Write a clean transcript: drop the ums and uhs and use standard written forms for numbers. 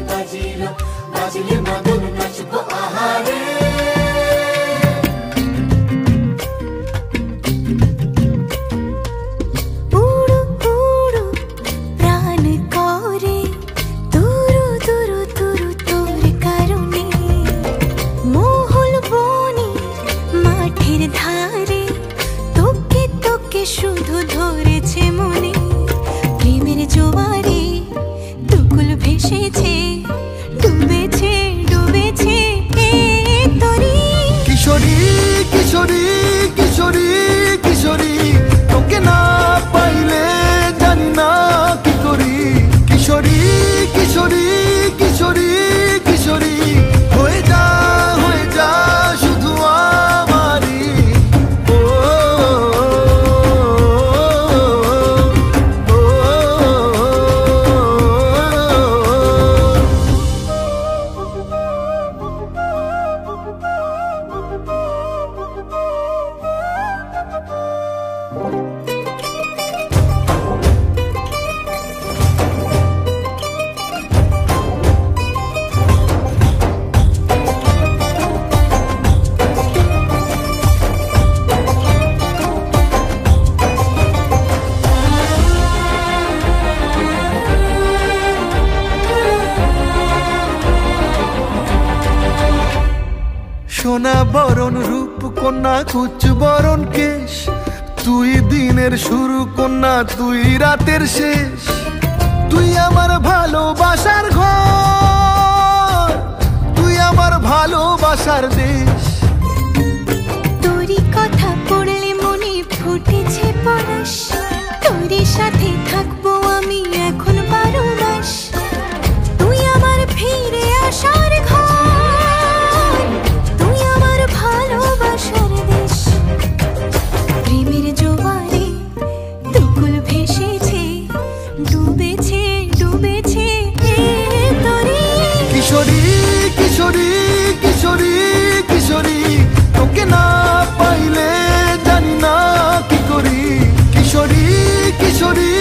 বাজিল বাজিলে মদন নাচবো আহারে শুধু ধরেছে মনে প্রেমের জোয়ারে দুকুল ভেসেছে ডুবেছে ডুবেছে তরি কিশোরী কিশোরী কিশোরী কিশোরী তোকে না পাইলে জানি না কি করি কিশোরী কিশোরী কিশোরী কিশোরী হয়ে যা শুধু আমারই সোনা বরণ রূপ কন্যা কুচ বরণ কেশ তুই দিনের শুরু কন্যা তুই রাতের শেষ তুই আমার ভালোবাসার ঘর তুই আমার ভালোবাসার দেশ তোরই কথা পড়লে মনে ফুটেছে পরশ তোরই সাথে থাকবো আমি এখন 12 মাস তুই আমার ফিরে আসার ঘর তুই আমার ভালোবাসার দেশ প্রেমের জোয়ারে দুকুল ভেসেছে ডুবেছে ডুবেছে তরি কিশোরী কিশোরী কিশোরী কিশোরী তোকে না পাইলে জানি না কি করি কিশোরী কিশোরী